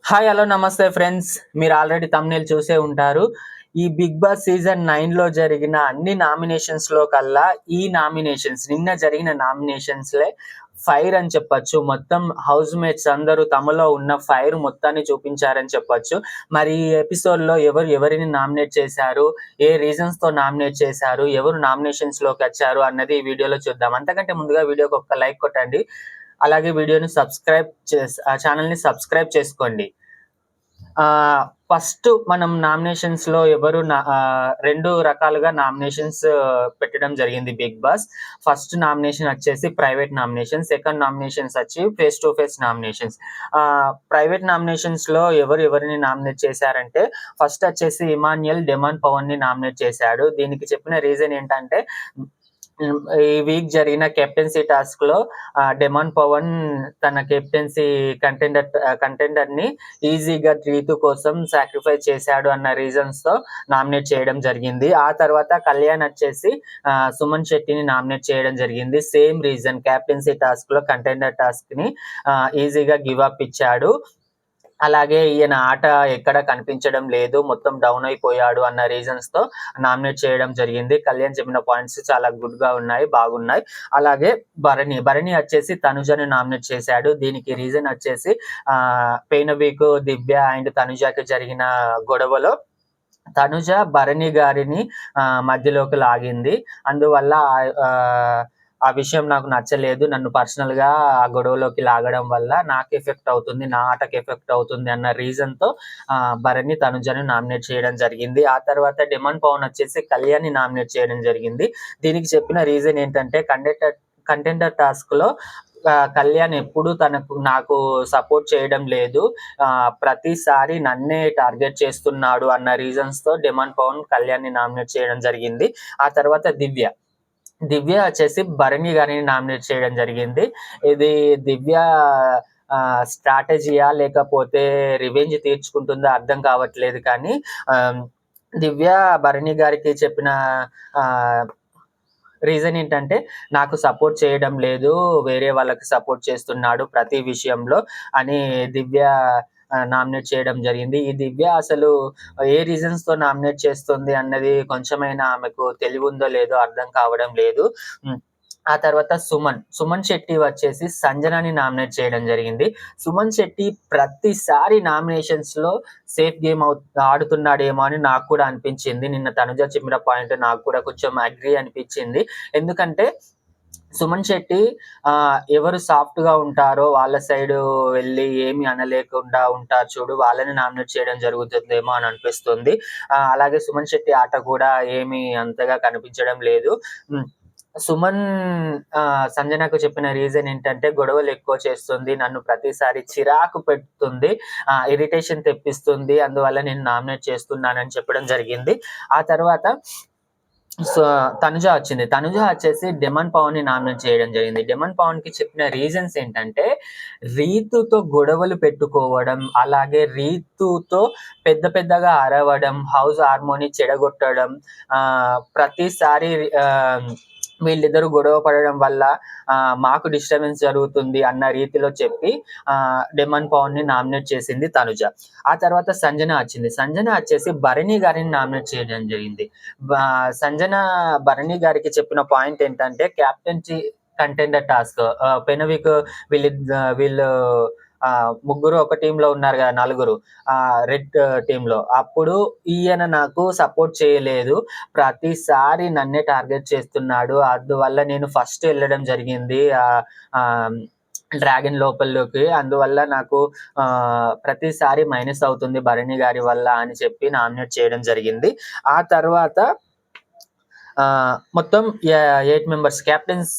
Hi hello నమస్తే friends. మీరు already thumbnail చూసే ఉంటారు. ఈ 'బిగ్ బాస్' సీజన్ 9లో జరిగిన అన్ని నామినేషన్స్‌లో కల్లా ఈ నామినేషన్స్ నిన్న జరిగిన నామినేషన్స్‌లే ఫైర్ అని చెప్పొచ్చు. మొత్తం హౌస్ మేట్స్ అందరూ తమలో ఉన్న ఫైర్ మొత్తాన్ని చూపించారని చెప్పొచ్చు. మరి ఈ ఎపిసోడ్‌లో ఎవరిని నామినేట్ చేశారు? ఏ రీజన్స్‌తో నామినేట్ చేశారు? ఎవరు నామినేషన్స్‌లోకొచ్చారు అన్నది ఈ వీడియోలో చూద్దాం. అంతకంటే ముందుగా వీడియోకి ఒక్క లైక్ కొట్టండి. అలాగే ఛానెల్‌ని సబ్స్క్రైబ్ చేసుకోండి. ఫస్ట్ మనం నామినేషన్స్‌లో 2 రకాలుగా నామినేషన్స్ పెట్టడం జరిగింది 'బిగ్ బాస్'. ఫస్ట్ నామినేషన్ వచ్చేసి ప్రైవేట్ నామినేషన్. సెకండ్ నామినేషన్స్ వచ్చి face to face nominations. Private నామినేషన్స్‌లో ఎవరిని నామినేట్ చేశారంటే ఫస్ట్ వచ్చేసి ఇమాన్యుయల్ డెమాన్ పవన్‌ని నామినేట్ చేశాడు. దీనికి చెప్పిన రీజన్ ఏంటంటే ఈ వీక్ జరిగిన కెప్టెన్సీ టాస్క్‌లో డెమాన్ పవన్ తన కెప్టెన్సీ కంటెండర్‌ని ఈజీగా 3-2 కోసం సాక్రిఫైస్ చేశాడు అన్న రీజన్స్‌తో నామినేట్ చేయడం జరిగింది. ఆ తర్వాత కళ్యాణ్ వచ్చేసి సుమన్ శెట్టిని నామినేట్ చేయడం జరిగింది. సేమ్ రీజన్, కెప్టెన్సీ టాస్క్‌లో కంటెండర్ టాస్క్‌ని ఈజీగా గివ్ అప్ ఇచ్చాడు. అలాగే ఈయన ఆట ఎక్కడ కనిపించడం లేదు, మొత్తం డౌన్ అయిపోయాడు అన్న రీజన్స్‌తో నామినేట్ చేయడం జరిగింది. కళ్యాణ్ చెప్పిన పాయింట్స్ చాలా గుడ్‌గా ఉన్నాయి, బాగున్నాయి. అలాగే భరణి వచ్చేసి తనుజని నామినేట్ చేశాడు. దీనికి రీజన్ వచ్చేసి పోయిన వీక్ దివ్య అండ్ తనుజకి జరిగిన గొడవలో తనుజ భరణి గారిని మధ్యలోకి లాగింది. అందువల్ల ఆ విషయం నాకు నచ్చలేదు. నన్ను పర్సనల్‌గా ఆ గొడవలోకి లాగడం వల్ల నాకు ఎఫెక్ట్ అవుతుంది, నా ఆటకి ఎఫెక్ట్ అవుతుంది అన్న రీజన్‌తో భరణి తనుజని నామినేట్ చేయడం జరిగింది. ఆ తర్వాత డెమాన్ పవన్ వచ్చేసి కళ్యాణ్‌ని నామినేట్ చేయడం జరిగింది. దీనికి చెప్పిన రీజన్ ఏంటంటే కంటెండర్ టాస్క్‌లో కళ్యాణ్ ఎప్పుడు నాకు సపోర్ట్ చేయడం లేదు, ప్రతిసారి నన్నే టార్గెట్ చేస్తున్నాడు అన్న రీజన్స్‌తో డెమాన్ పవన్ కళ్యాణ్‌ని నామినేట్ చేయడం జరిగింది. ఆ తర్వాత దివ్య వచ్చేసి భరణి గారిని నామినేట్ చేయడం జరిగింది. ఇది దివ్య స్ట్రాటజీయా లేకపోతే రివెంజ్ తీర్చుకుంటుందా అర్థం కావట్లేదు. కానీ దివ్య భరణి గారికి చెప్పిన రీజన్ ఏంటంటే నాకు సపోర్ట్ చేయడం లేదు, వేరే వాళ్ళకి సపోర్ట్ చేస్తున్నాడు ప్రతి విషయంలో అని దివ్య నామినేట్ చేయడం జరిగింది. ఈ దివ్య అసలు ఏ రీజన్స్‌తో నామినేట్ చేస్తుంది అన్నది కొంచెమైనా ఆమెకు తెలివుందో లేదో అర్థం కావడం లేదు. ఆ తర్వాత సుమన్ శెట్టి వచ్చేసి సంజనని నామినేట్ చేయడం జరిగింది. సుమన్ శెట్టి ప్రతిసారి నామినేషన్స్‌లో సేఫ్ గేమ్ ఆడుతున్నాడేమో అని నాకు కూడా అనిపించింది. నిన్న తనుజ చెప్పిన పాయింట్ నాకు కూడా కొంచెం అగ్రీ అనిపించింది. ఎందుకంటే సుమన్ శెట్టి ఎవరు సాఫ్ట్‌గా ఉంటారో వాళ్ళ సైడు వెళ్ళి ఏమి అనలేకుండా ఉంటారు చూడు, వాళ్ళని నామినేట్ చేయడం జరుగుతుందేమో అని అనిపిస్తుంది. అలాగే సుమన్ శెట్టి ఆట కూడా ఏమి అంతగా కనిపించడం లేదు. సుమన్ సంజనకు చెప్పిన రీజన్ ఏంటంటే గొడవలు ఎక్కువ చేస్తుంది, నన్ను ప్రతిసారి చిరాకు పెడుతుంది, ఇరిటేషన్ తెప్పిస్తుంది, అందువల్ల నేను నామినేట్ చేస్తున్నానని చెప్పడం జరిగింది. ఆ తర్వాత తనుజ వచ్చింది. తనుజ వచ్చేసి డెమాన్ పవన్‌ని నామినేట్ చేయడం జరిగింది. డెమాన్ పవన్‌కి చెప్పిన రీజన్స్ ఏంటంటే రీతుతో గొడవలు పెట్టుకోవడం, అలాగే రీతుతో పెద్దగా అరవడం, హౌస్ హార్మోని చెడగొట్టడం, ప్రతిసారి వీళ్ళిద్దరూ గొడవ పడడం వల్ల మాకు డిస్టర్బెన్స్ జరుగుతుంది అన్న రీతిలో చెప్పి డెమాన్ పవన్‌ని నామినేట్ చేసింది తనుజ. ఆ తర్వాత సంజన వచ్చింది. సంజన వచ్చేసి భరణి గారిని నామినేట్ చేయడం జరిగింది. సంజన భరణి గారికి చెప్పిన పాయింట్ ఏంటంటే క్యాప్టెన్సీ కంటెండర్ టాస్క్ పోయిన వీక్ వీళ్ళు ముగ్గురు ఒక టీంలో ఉన్నారు కదా, నలుగురు రెడ్ టీంలో. అప్పుడు ఈయన నాకు సపోర్ట్ చేయలేదు, ప్రతిసారి నన్నే టార్గెట్ చేస్తున్నాడు, అందువల్ల నేను ఫస్ట్ వెళ్ళడం జరిగింది డ్రాగన్ లోపల్లోకి, అందువల్ల నాకు ప్రతిసారి మైనస్ అవుతుంది భరణి గారి వల్ల అని చెప్పి నామినేట్ చేయడం జరిగింది. ఆ తర్వాత మొత్తం 8 మెంబర్స్ కెప్టెన్స్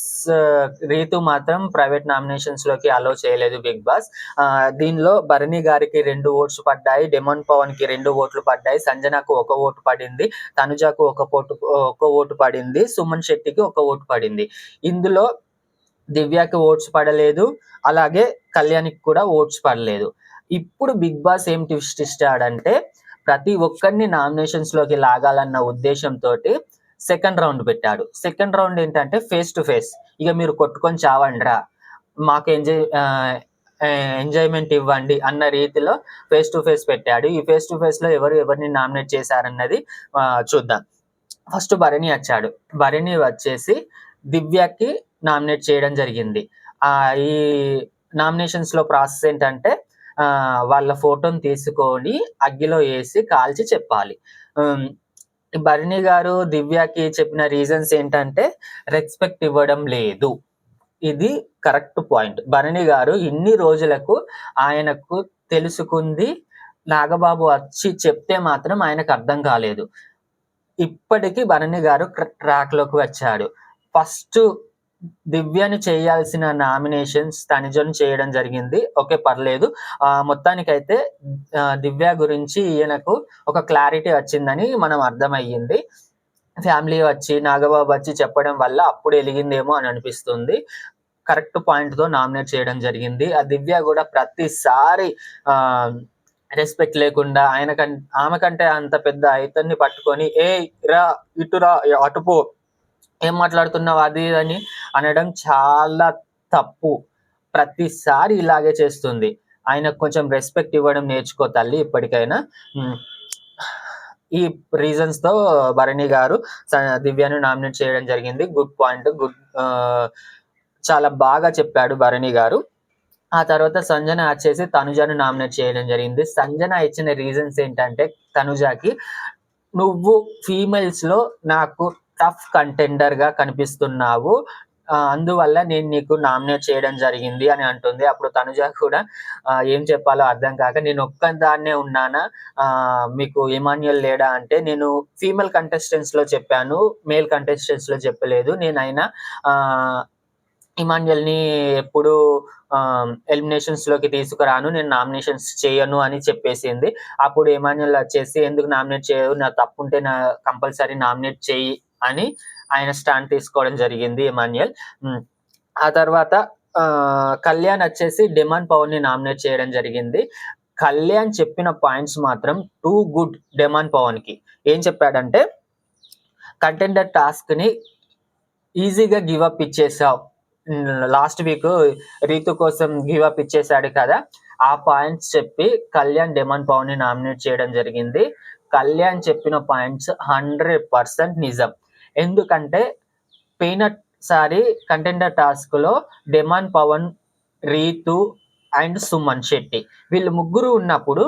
రీతు మాత్రం ప్రైవేట్ నామినేషన్స్‌లోకి అలౌ చేయలేదు 'బిగ్ బాస్'. దీనిలో భరణి గారికి 2 ఓట్స్ పడ్డాయి, డెమాన్ పవన్‌కి 2 ఓట్లు పడ్డాయి, సంజనకు 1 ఓటు పడింది, తనుజకు 1 ఓటు పడింది, సుమన్ శెట్టికి 1 ఓటు పడింది. ఇందులో దివ్యకి ఓట్స్ పడలేదు, అలాగే కళ్యాణ్‌కి కూడా ఓట్స్ పడలేదు. ఇప్పుడు 'బిగ్ బాస్' ఏం ట్విస్ట్ ఇచ్చాడంటే ప్రతి ఒక్కరిని నామినేషన్స్‌లోకి లాగాలన్న ఉద్దేశంతోటి సెకండ్ రౌండ్ పెట్టాడు. సెకండ్ రౌండ్ ఏంటంటే ఫేస్ టు ఫేస్. ఇక మీరు కొట్టుకొని చావండ్రా, మాకు ఎంజాయ్మెంట్ ఇవ్వండి అన్న రీతిలో ఫేస్ టు ఫేస్ పెట్టాడు. ఈ ఫేస్ టు ఫేస్ లో ఎవరిని నామినేట్ చేశారన్నది చూద్దాం. ఫస్ట్ భరణి వచ్చాడు. భరణి వచ్చేసి దివ్యకి నామినేట్ చేయడం జరిగింది. ఈ నామినేషన్స్ లో ప్రాసెస్ ఏంటంటే వాళ్ళ ఫోటోని తీసుకొని అగ్గిలో వేసి కాల్చి చెప్పాలి. భరణి గారు దివ్యకి చెప్పిన రీజన్స్ ఏంటంటే రెస్పెక్ట్ ఇవ్వడం లేదు. ఇది కరెక్ట్ పాయింట్. భరణి గారు ఇన్ని రోజులకు ఆయనకు తెలుసుకుంది నాగబాబు వచ్చి చెప్తే మాత్రం ఆయనకు అర్థం కాలేదు. ఇప్పటికి భరణి గారు ట్రాక్ లోకి వచ్చాడు. ఫస్ట్ దివ్యని చేయాల్సిన నామినేషన్స్ తనుజను చేయడం జరిగింది. ఓకే, పర్లేదు. మొత్తానికైతే దివ్య గురించి ఈయనకు ఒక క్లారిటీ వచ్చిందని మనం అర్థమయ్యింది. ఫ్యామిలీ వచ్చి నాగబాబు వచ్చి చెప్పడం వల్ల అప్పుడు ఎలిగిందేమో అని అనిపిస్తుంది. కరెక్ట్ పాయింట్ తో నామినేట్ చేయడం జరిగింది. ఆ దివ్య కూడా ప్రతిసారి రెస్పెక్ట్ లేకుండా ఆమె కంటే అంత పెద్ద ఇతన్ని పట్టుకొని రా ఇటురా అటుపో, ఏం మాట్లాడుతున్నావు అది అని అనడం చాలా తప్పు. ప్రతిసారి ఇలాగే చేస్తుంది. ఆయనకు కొంచెం రెస్పెక్ట్ ఇవ్వడం నేర్చుకో తల్లి ఇప్పటికైనా. ఈ రీజన్స్ తో భరణి గారు దివ్యను నామినేట్ చేయడం జరిగింది. గుడ్ పాయింట్, చాలా బాగా చెప్పాడు భరణి గారు. ఆ తర్వాత సంజన వచ్చేసి తనుజను నామినేట్ చేయడం జరిగింది. సంజన ఇచ్చిన రీజన్స్ ఏంటంటే తనుజకి, నువ్వు ఫీమేల్స్ లో నాకు టఫ్ కంటెండర్ గా కనిపిస్తున్నావు, అందువల్ల నేను నీకు నామినేట్ చేయడం జరిగింది అని అంటుంది. అప్పుడు తనుజ కూడా ఏం చెప్పాలో అర్థం కాక, నేను ఒక్కదాన్నే ఉన్నానా, మీకు ఇమాన్యుయల్ లేడా అంటే, నేను ఫీమేల్ కంటెస్టెంట్స్ లో చెప్పాను, మేల్ కంటెస్టెంట్స్ లో చెప్పలేదు. నేనైనా ఇమాన్యుయల్ ని ఎప్పుడు ఎలిమినేషన్స్ లోకి తీసుకురాను, నేను నామినేషన్స్ చేయను అని చెప్పేసింది. అప్పుడు ఇమాన్యుయల్ వచ్చేసి, ఎందుకు నామినేట్ చేయవు, నా తప్పుంటే నా కంపల్సరీ నామినేట్ చేయి అని ఆయన స్టాండ్ తీసుకోవడం జరిగింది ఇమాన్యుయల్. ఆ తర్వాత కళ్యాణ్ వచ్చేసి డెమాన్ పవన్ ని నామినేట్ చేయడం జరిగింది. కళ్యాణ్ చెప్పిన పాయింట్స్ మాత్రం టూ గుడ్ డెమాన్ పవన్ కి. ఏం చెప్పాడంటే, కంటెండర్ టాస్క్ ని ఈజీగా గివ్ అప్ ఇచ్చేసావు, లాస్ట్ వీక్ రీతు కోసం గివ్ అప్ ఇచ్చేసాడు కదా, ఆ పాయింట్స్ చెప్పి కళ్యాణ్ డెమాన్ పవన్ ని నామినేట్ చేయడం జరిగింది. కళ్యాణ్ చెప్పిన పాయింట్స్ 100% నిజం. ఎందుకంటే పోయినసారి కంటెండర్ టాస్క్ లో డెమాన్ పవన్, రీతు అండ్ సుమన్ శెట్టి వీళ్ళు ముగ్గురు ఉన్నప్పుడు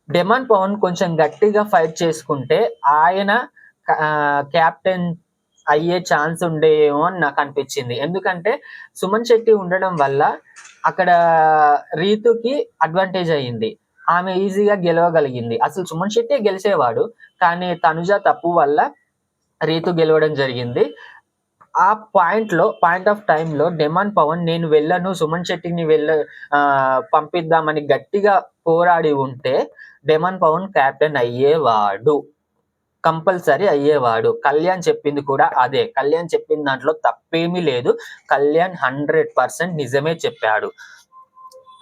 డెమాన్ పవన్ కొంచెం గట్టిగా ఫైట్ చేసుకుంటే ఆయన క్యాప్టెన్ అయ్యే ఛాన్స్ ఉండేమో అని నాకు అనిపించింది. ఎందుకంటే సుమన్ శెట్టి ఉండడం వల్ల అక్కడ రీతుకి అడ్వాంటేజ్ అయ్యింది, ఆమె ఈజీగా గెలవగలిగింది. అసలు సుమన్ శెట్టి గెలిచేవాడు, కానీ తనుజ తప్పు వల్ల రీతు గెలవడం జరిగింది. ఆ పాయింట్ ఆఫ్ టైంలో డెమాన్ పవన్, నేను వెళ్ళను, సుమన్ శెట్టిని పంపిద్దామని గట్టిగా పోరాడి ఉంటే డెమాన్ పవన్ క్యాప్టెన్ అయ్యేవాడు, కంపల్సరీ అయ్యేవాడు. కళ్యాణ్ చెప్పింది కూడా అదే. కళ్యాణ్ చెప్పిన దాంట్లో తప్పేమీ లేదు. కళ్యాణ్ 100% నిజమే చెప్పాడు.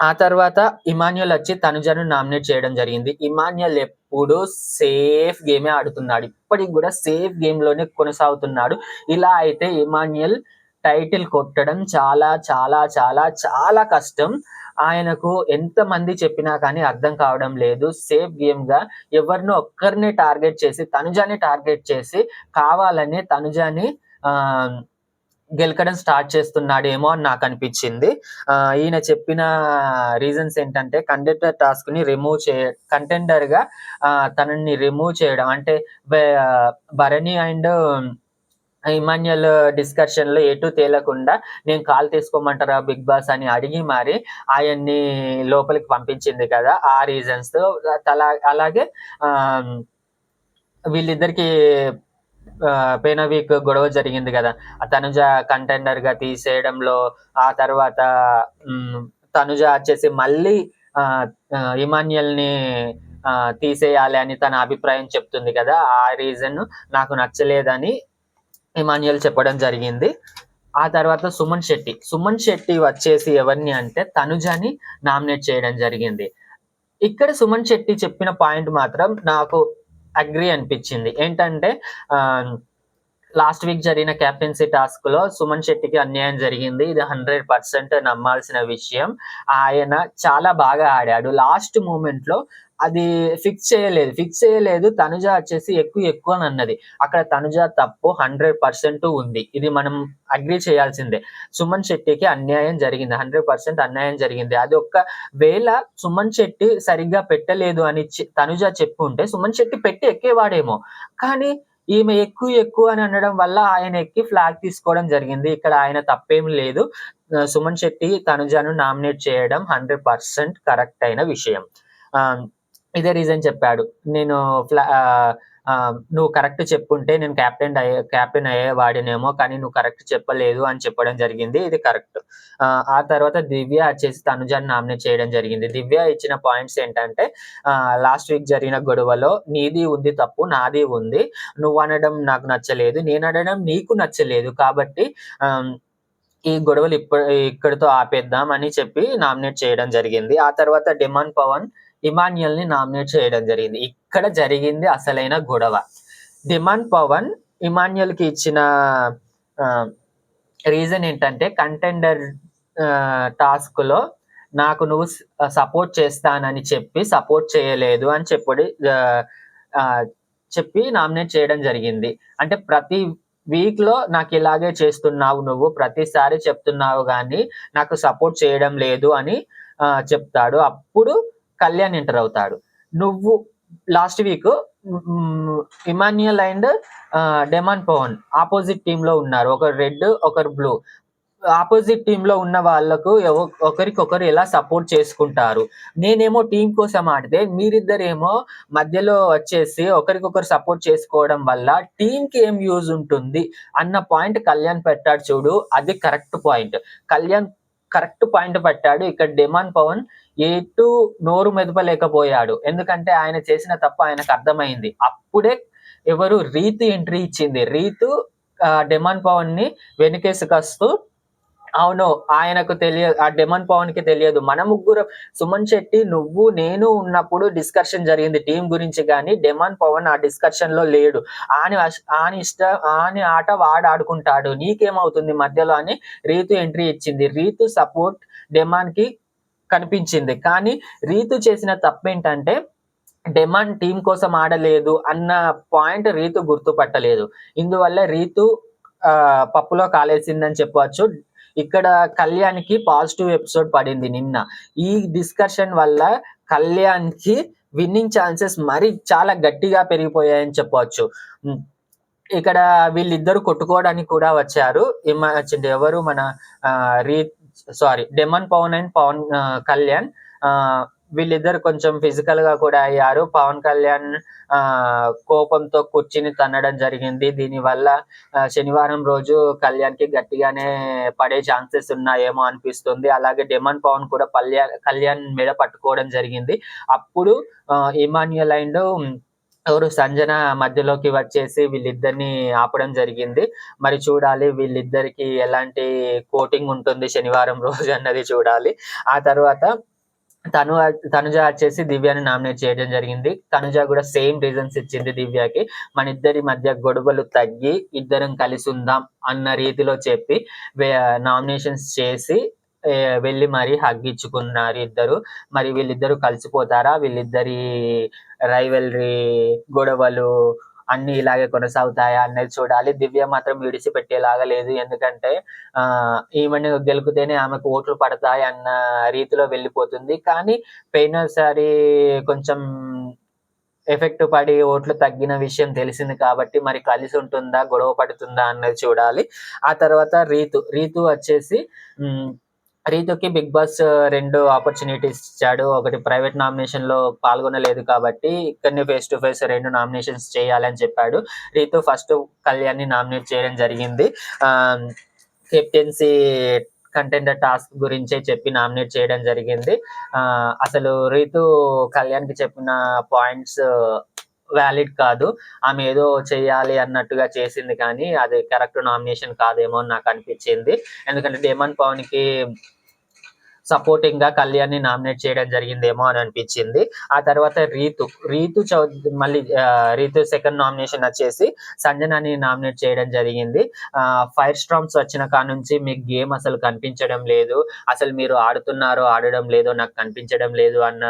ఆ తర్వాత ఇమాన్యుయల్ వచ్చి తనుజను నామినేట్ చేయడం జరిగింది. ఇమాన్యుయల్ ఎప్పుడు సేఫ్ గేమే ఆడుతున్నాడు, ఇప్పటికి కూడా సేఫ్ గేమ్ లోనే కొనసాగుతున్నాడు. ఇలా అయితే ఇమాన్యుయల్ టైటిల్ కొట్టడం చాలా చాలా చాలా చాలా కష్టం. ఆయనకు ఎంత మంది చెప్పినా కానీ అర్థం కావడం లేదు. సేఫ్ గేమ్ గా ఎవరినో ఒక్కరిని టార్గెట్ చేసి, తనుజాని టార్గెట్ చేసి కావాలని తనుజాని గెలకడం స్టార్ట్ చేస్తున్నాడేమో అని నాకు అనిపించింది. ఈయన చెప్పిన రీజన్స్ ఏంటంటే, కంటెండర్ టాస్క్ ని కంటెండర్ గా తనని రిమూవ్ చేయడం, అంటే భరణి అండ్ ఇమాన్యుయల్ డిస్కషన్ లో ఎటు తేలకుండా నేను కాల్ తీసుకోమంటారా బిగ్ బాస్ అని అడిగి మరి ఆయన్ని లోపలికి పంపించింది కదా, ఆ రీజన్స్. అలాగే వీళ్ళిద్దరికి పోయిన వీక్ గొడవ జరిగింది కదా, తనుజ కంటెండర్ గా తీసేయడంలో. ఆ తర్వాత తనుజ వచ్చేసి మళ్ళీ ఇమాన్యుయల్ ని తీసేయాలి అని తన అభిప్రాయం చెప్తుంది కదా, ఆ రీజన్ నాకు నచ్చలేదని ఇమాన్యుయల్ చెప్పడం జరిగింది. ఆ తర్వాత సుమన్ శెట్టి వచ్చేసి ఎవరిని అంటే తనుజని నామినేట్ చేయడం జరిగింది. ఇక్కడ సుమన్ శెట్టి చెప్పిన పాయింట్ మాత్రం నాకు అగ్రి అనిపించింది. ఏంటంటే లాస్ట్ వీక్ జరిగిన కెప్టెన్సీ టాస్క్ లో సుమన్ శెట్టికి అన్యాయం జరిగింది. ఇది 100% నమ్మాల్సిన విషయం. ఆయన చాలా బాగా ఆడాడు. లాస్ట్ మూమెంట్ లో అది ఫిక్స్ చేయలేదు. తనుజ వచ్చేసి ఎక్కువ అని అన్నది. అక్కడ తనుజ తప్పు 100% ఉంది. ఇది మనం అగ్రీ చేయాల్సిందే. సుమన్ శెట్టికి అన్యాయం జరిగింది. 100% అన్యాయం జరిగింది. అది వేళ సుమన్ శెట్టి సరిగ్గా పెట్టలేదు అని తనుజ చెప్పుంటే సుమన్ శెట్టి పెట్టి ఎక్కేవాడేమో. కానీ ఈమె ఎక్కువ అని అనడం వల్ల ఆయన ఎక్కి ఫ్లాగ్ తీసుకోవడం జరిగింది. ఇక్కడ ఆయన తప్పేం లేదు. సుమన్ శెట్టి తనుజను నామినేట్ చేయడం 100% కరెక్ట్ అయిన విషయం. ఇదే రీజన్ చెప్పాడు. నేను నువ్వు కరెక్ట్ చెప్పుంటే నేను క్యాప్టెన్ అయ్యేవాడినేమో, కానీ నువ్వు కరెక్ట్ చెప్పలేదు అని చెప్పడం జరిగింది. ఇది కరెక్ట్. ఆ తర్వాత దివ్య వచ్చేసి తనుజాని నామినేట్ చేయడం జరిగింది. దివ్య ఇచ్చిన పాయింట్స్ ఏంటంటే, లాస్ట్ వీక్ జరిగిన గొడవలో నీది ఉంది తప్పు, నాది ఉంది. నువ్వు అనడం నాకు నచ్చలేదు, నేను అనడం నీకు నచ్చలేదు. కాబట్టి ఈ గొడవలు ఇక్కడితో ఆపేద్దాం అని చెప్పి నామినేట్ చేయడం జరిగింది. ఆ తర్వాత డిమాండ్ పవన్ ఇమాన్యుయల్ ని నామినేట్ చేయడం జరిగింది. ఇక్కడ జరిగింది అసలైన గొడవ. డిమాండ్ పవన్ ఇమాన్యుయల్ కి ఇచ్చిన రీజన్ ఏంటంటే, కంటెండర్ టాస్క్ లో నాకు నువ్వు సపోర్ట్ చేస్తానని చెప్పి సపోర్ట్ చేయలేదు అని చెప్పి నామినేట్ చేయడం జరిగింది. అంటే ప్రతి వీక్ లో నాకు ఇలాగే చేస్తున్నావు, నువ్వు ప్రతిసారి చెప్తున్నావు కానీ నాకు సపోర్ట్ చేయడం లేదు అని చెప్తాడు. అప్పుడు కళ్యాణ్ ఎంటర్ అవుతాడు. నువ్వు last week Emmanuel and demon Pavan opposite team లో ఉన్నారు. ఒకరు రెడ్, ఒకరు బ్లూ. ఆపోజిట్ టీమ్ లో ఉన్న వాళ్ళకు ఒకరికొకరు ఎలా సపోర్ట్ చేసుకుంటారు. నేనేమో టీం కోసం ఆడితే మీరిద్దరేమో మధ్యలో వచ్చేసి ఒకరికొకరు సపోర్ట్ చేసుకోవడం వల్ల టీం కి ఏం యూజ్ ఉంటుంది అన్న పాయింట్ కళ్యాణ్ పెట్టాడు చూడు. అది correct point. Kalyan correct point పెట్టాడు. ఇక్కడ డిమాండ్ పవన్ ఎటు నోరు మెదపలేకపోయాడు. ఎందుకంటే ఆయన చేసిన తప్పు ఆయనకు అర్థమైంది. అప్పుడే రీతు ఎంట్రీ ఇచ్చింది. రీతు డిమాండ్ పవన్ ని వెనుకేసుకొస్తూ, అవును ఆయనకు తెలియదు, ఆ డెమన్ పవన్ కి తెలియదు, మన ముగ్గురు సుమన్ శెట్టి నువ్వు నేను ఉన్నప్పుడు డిస్కషన్ జరిగింది టీం గురించి, కానీ డెమన్ పవన్ ఆ డిస్కషన్ లో లేడు. ఆని ఆట వాడు ఆడుకుంటాడు, నీకేమవుతుంది మధ్యలో అని రీతు ఎంట్రీ ఇచ్చింది. రీతు సపోర్ట్ డెమాన్ కి కనిపించింది. కానీ రీతు చేసిన తప్పేంటంటే, డెమాన్ టీం కోసం ఆడలేదు అన్న పాయింట్ రీతు గుర్తుపట్టలేదు. ఇందువల్ల రీతు పప్పులో కాలేసిందని చెప్పవచ్చు. ఇక్కడ కళ్యాణ్కి పాజిటివ్ ఎపిసోడ్ పడింది నిన్న. ఈ డిస్కషన్ వల్ల కళ్యాణ్కి విన్నింగ్ ఛాన్సెస్ మరి చాలా గట్టిగా పెరిగిపోయాయని చెప్పవచ్చు. ఇక్కడ వీళ్ళిద్దరు కొట్టుకోవడానికి కూడా వచ్చారు. ఎవరు మన డెమన్ పవన్ అండ్ కళ్యాణ్. వీళ్ళిద్దరు కొంచెం ఫిజికల్ గా కూడా అయ్యారు. పవన్ కళ్యాణ్ కోపంతో కుర్చీని తన్నడం జరిగింది. దీనివల్ల శనివారం రోజు కళ్యాణ్ కి గట్టిగానే పడే ఛాన్సెస్ ఉన్నాయేమో అనిపిస్తుంది. అలాగే డెమన్ పవన్ కూడా కళ్యాణ్ మెడ పట్టుకోవడం జరిగింది. అప్పుడు ఇమాన్యుయల్ అండ్ సంజన మధ్యలోకి వచ్చేసి వీళ్ళిద్దరిని ఆపడం జరిగింది. మరి చూడాలి వీళ్ళిద్దరికి ఎలాంటి కోటింగ్ ఉంటుంది శనివారం రోజు అన్నది చూడాలి. ఆ తర్వాత తనుజ వచ్చేసి దివ్యాని నామినేట్ చేయడం జరిగింది. తనుజ కూడా సేమ్ రీజన్స్ ఇచ్చింది దివ్యకి. మన ఇద్దరి మధ్య గొడవలు తగ్గి ఇద్దరం కలిసి ఉందాం అన్న రీతిలో చెప్పి నామినేషన్స్ చేసి వెళ్ళి మరి హగ్ ఇచ్చుకున్నారు ఇద్దరు. మరి వీళ్ళిద్దరు కలిసిపోతారా, వీళ్ళిద్దరి రైవల్రీ గొడవలు అన్ని ఇలాగే కొనసాగుతాయా అనేది చూడాలి. దివ్య మాత్రం విడిచిపెట్టేలాగా లేదు. ఎందుకంటే ఈమెను గెలిపితేనే ఆమెకు ఓట్లు పడతాయి అన్న రీతిలో వెళ్ళిపోతుంది. కానీ పోయినసారి కొంచెం ఎఫెక్ట్ పడి ఓట్లు తగ్గిన విషయం తెలిసింది కాబట్టి మరి కలిసి ఉంటుందా, గొడవ పడుతుందా అన్నది చూడాలి. ఆ తర్వాత రీతు వచ్చేసి రీతుకి బిగ్ బాస్ 2 ఆపర్చునిటీస్ ఇచ్చాడు. ఒకటి ప్రైవేట్ నామినేషన్ లో పాల్గొనలేదు కాబట్టి ఇక్కడనే ఫేస్ టు ఫేస్ 2 నామినేషన్స్ చేయాలని చెప్పాడు. రీతు ఫస్ట్ కళ్యాణ్ ని నామినేట్ చేయడం జరిగింది. కెప్టెన్సీ కంటెండర్ టాస్క్ గురించే చెప్పి నామినేట్ చేయడం జరిగింది. అసలు రీతు కళ్యాణ్ కి చెప్పిన పాయింట్స్ వ్యాలిడ్ కాదు. ఆమె ఏదో చేయాలి అన్నట్టుగా చేసింది, కానీ అది కరెక్ట్ నామినేషన్ కాదేమో అని నాకు అనిపించింది. ఎందుకంటే డెమన్ పవన్ కి సపోర్టింగ్‌గా కళ్యాణ్‌ని నామినేట్ చేయడం జరిగిందేమో అని అనిపించింది. ఆ తర్వాత రీతు సెకండ్ నామినేషన్ వచ్చేసి సంజనాని నామినేట్ చేయడం జరిగింది. ఫైర్ స్టార్మ్స్ వచ్చిన కాడ్నుంచి మీకు గేమ్ అసలు కనిపించడం లేదు. అసలు మీరు ఆడుతున్నారో, ఆడడం లేదో నాకు కనిపించడం లేదు అన్న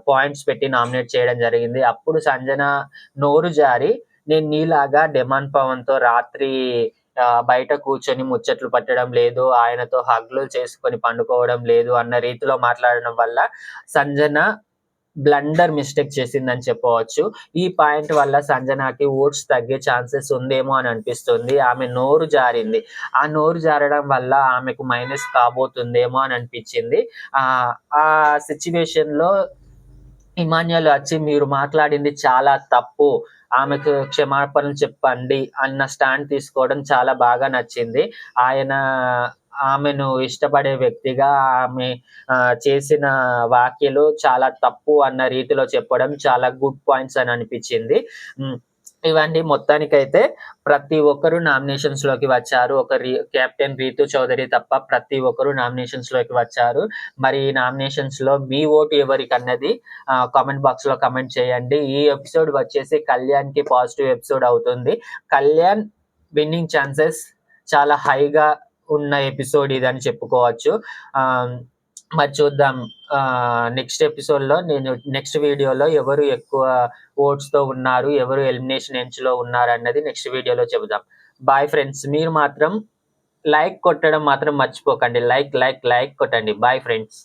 పాయింట్స్ పెట్టి నామినేట్ చేయడం జరిగింది. అప్పుడు సంజన నోరు జారి నేను నీలాగా డెమాన్ పవన్‌తో రాత్రి బయట కూర్చొని ముచ్చట్లు పట్టడం లేదు, ఆయనతో హగ్‌లు చేసుకొని పండుకోవడం లేదు అన్న రీతిలో మాట్లాడడం వల్ల సంజన బ్లండర్ మిస్టేక్ చేసిందని చెప్పవచ్చు. ఈ పాయింట్ వల్ల సంజనాకి ఓట్స్ తగ్గే ఛాన్సెస్ ఉందేమో అని అనిపిస్తుంది. ఆమె నోరు జారింది. ఆ నోరు జారడం వల్ల ఆమెకు మైనస్ కాబోతుందేమో అని అనిపించింది. ఆ సిట్యుయేషన్‌లో ఇమాన్యుయల్ వచ్చి మీరు మాట్లాడింది చాలా తప్పు. ఆమెకు క్షమాపణలు చెప్పండి అన్న స్టాండ్ తీసుకోవడం చాలా బాగా నచ్చింది. ఆయన ఆమెను ఇష్టపడే వ్యక్తిగా ఆమె చేసిన వ్యాఖ్యలు చాలా తప్పు అన్న రీతిలో చెప్పడం చాలా గుడ్ పాయింట్స్ అని అనిపించింది. ఇవన్నీ మొత్తానికైతే ప్రతి ఒక్కరు నామినేషన్స్‌లోకి వచ్చారు. కెప్టెన్ రీతు చౌదరి తప్ప ప్రతి ఒక్కరు నామినేషన్స్‌లోకి వచ్చారు. మరి ఈ నామినేషన్స్‌లో మీ ఓటు ఎవరికన్నది కామెంట్ బాక్స్‌లో కామెంట్ చేయండి. ఈ ఎపిసోడ్ వచ్చేసి కళ్యాణ్‌కి పాజిటివ్ ఎపిసోడ్ అవుతుంది. కళ్యాణ్ విన్నింగ్ ఛాన్సెస్ చాలా హైగా ఉన్న ఎపిసోడ్ ఇదని చెప్పుకోవచ్చు. మరి చూద్దాం. నెక్స్ట్ వీడియోలో ఎవరు ఎక్కువ ఓట్స్‌తో ఉన్నారు, ఎవరు ఎలిమినేషన్ ఎంచ్‌లో ఉన్నారన్నది నెక్స్ట్ వీడియోలో చెబుదాం. Bye friends. మీరు మాత్రం లైక్ కొట్టడం మాత్రం మర్చిపోకండి. లైక్ కొట్టండి. Bye friends.